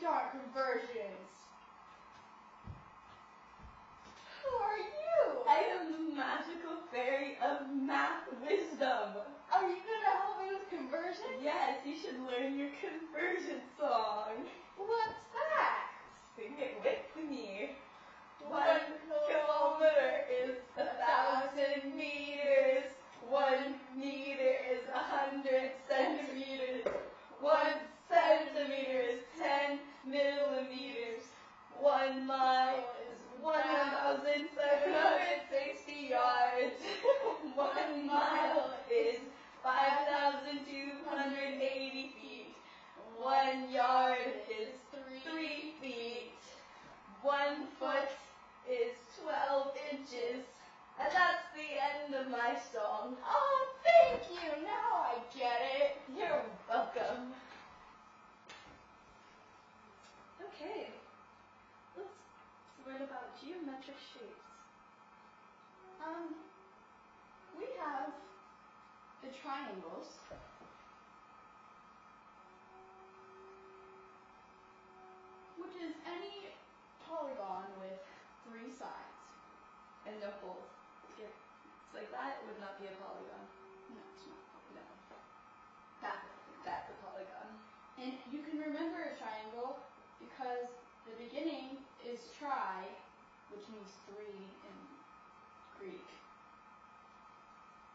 start conversions. Who are you? I am the magical fairy of math wisdom. Are you gonna help me with conversions? Yes, you should learn your conversion song. What's that? Sing it with me. 1 kilometer is 1,000 meters. 1 meter is 100 centimeters. 1 centimeter is 10 millimeters. 1 mile is 1,760 yards. 1 mile is 5,280 feet. 1 yard is 3 feet. 1 foot is 12 inches. And that's the end of my song. Oh, thank you. Now I get it. You're welcome. Okay, let's learn about geometric shapes. We have the triangles. Which is any polygon with 3 sides. And no holes. It's like that would not be a polygon. No, it's not. No. That's a polygon. And you can remember a triangle because the beginning is tri, which means 3 in Greek.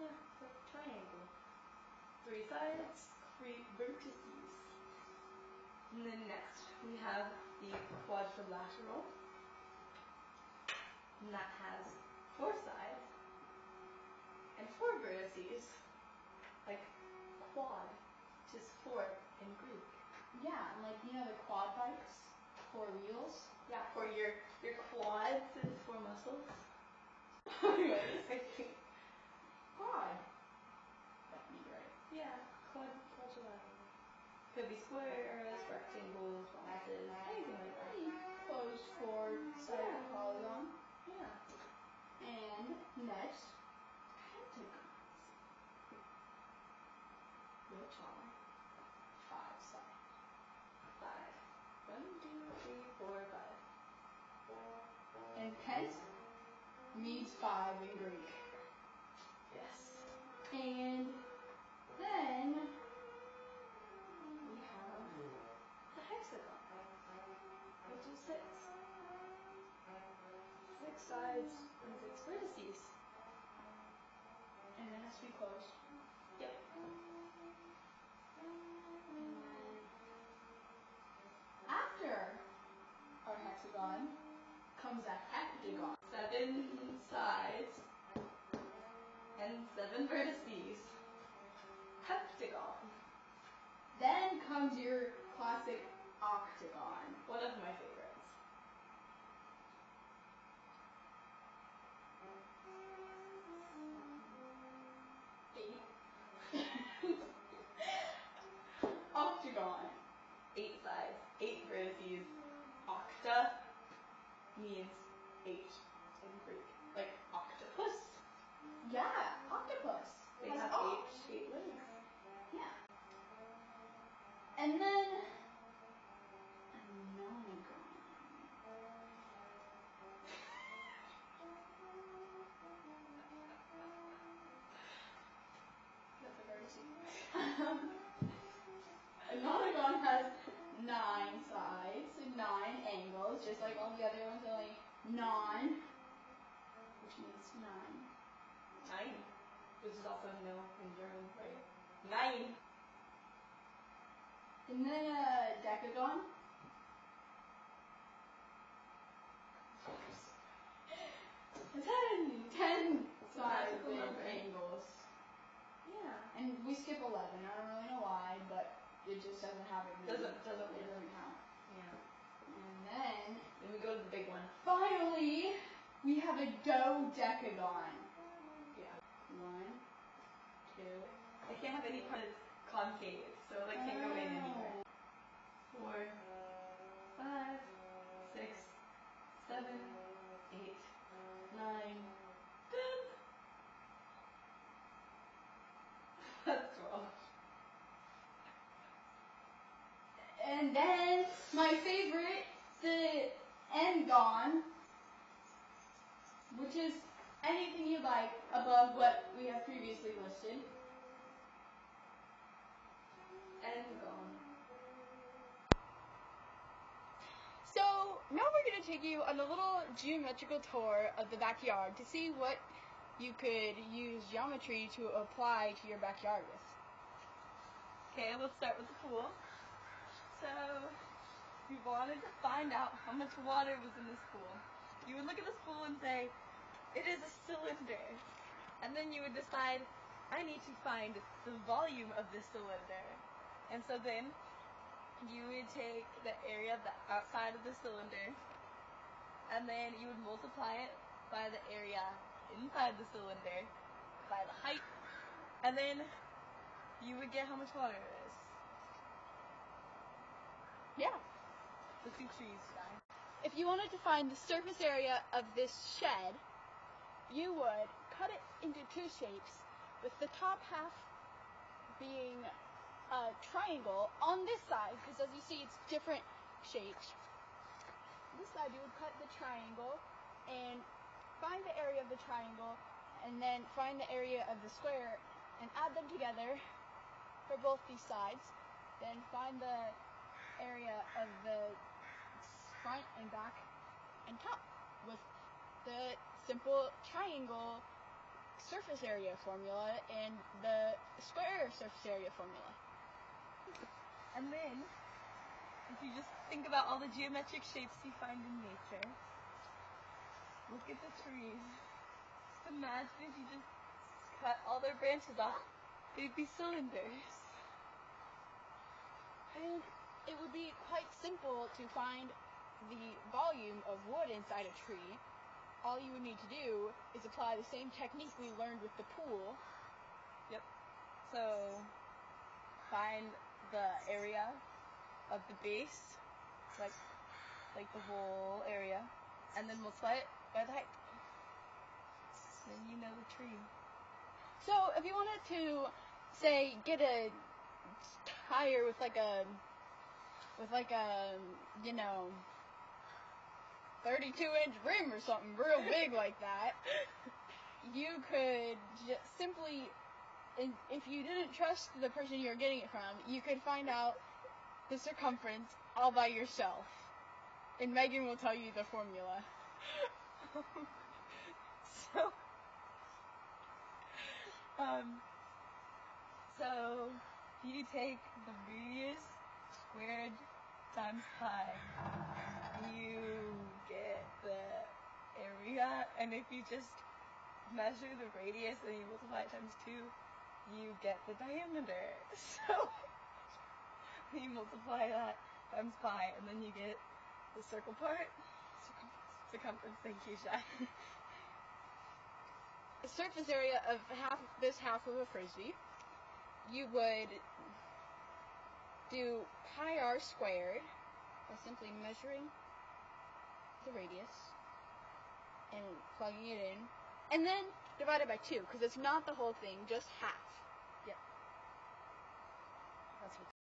Yeah, it's a triangle. 3 sides, 3 vertices. And then next we have the quadrilateral. And that has 4 sides and 4 vertices. Like quad, which is 4 in Greek. Yeah, like the quad bikes, 4 wheels. Yeah, for your quads and 4 muscles. Anyways, I think quad. That would be right. Yeah, quadrilateral. Could be squares, rectangles, boxes, anything like that. Any closed 4-sided polygon. Yeah. And next, pentagons, which are 5-sided. 5. 1, 2, 3, 4, 5. And pent means 5 in Greek. Yes. And then we have The hexagon, which is 6. 6 sides and 6 vertices. and it has to be closed. Yep. And then after our hexagon comes a heptagon. 7 sides and 7 vertices. Heptagon. Then comes your classic octagon. One of my favorites. Octagon. 8 sides, 8 vertices. Octa means 8 in Greek. Like octopus. Yeah, octopus. They Has have oct. 8 legs. Yeah. And then a nonagon. That's a vertice. A nonagon has 9 sides, 9 angles, just like all the other ones, only non, which means 9. 9. Which is also no in German, right? 9. And then a decagon. 10 sides Magical and number. angles. Yeah. And we skip 11. I don't really know why, but it just doesn't have it. Doesn't It work. doesn't count. Yeah. And Then we go to the big one. finally, we have a dodecagon. Yeah. 1, 2. I can't have any part that's concave, so it can't go in anywhere. 4, 5, 6, 7, 8, 9, 10. That's 12. And then my favorite, the n-gon, which is anything you like above what we have previously listed. N-gon. So now we're going to take you on a little geometrical tour of the backyard to see what you could use geometry to apply to your backyard with. Okay, let's start with the pool. So, we wanted to find out how much water was in this pool. You would look at this pool and say, it is a cylinder. And then you would decide, I need to find the volume of this cylinder. And so then, you would take the area of the outside of the cylinder, and then you would multiply it by the area inside the cylinder, by the height, and then you would get how much water it is. Yeah. Let's do trees, guys. If you wanted to find the surface area of this shed, you would cut it into two shapes, with the top half being a triangle on this side, because as you see it's different shapes. This side you would cut the triangle and find the area of the triangle, and then find the area of the square and add them together for both these sides. Then find the area of the front and back and top with the simple triangle surface area formula and the square surface area formula. And then, if you just think about all the geometric shapes you find in nature, look at the trees. Just imagine if you just cut all their branches off, they'd be cylinders. And it would be quite simple to find the volume of wood inside a tree. All you would need to do is apply the same technique we learned with the pool. Yep. So, find the area of the base, like the whole area, and then multiply it by the height. Then you know the tree. So if you wanted to, say, get a tire with like a 32-inch rim or something real big like that, you could just simply, if you didn't trust the person you're getting it from, you could find out the circumference all by yourself. And Megan will tell you the formula. So you take the radius squared times pi. You get the area, and if you just measure the radius and you multiply it times 2, you get the diameter. So you multiply that times pi, and then you get the circle part. Circumference. Thank you, Shai. The surface area of this half of a frisbee, you would do pi r squared by simply measuring the radius and plugging it in, and then divided by 2, because it's not the whole thing, just half. Yep. That's what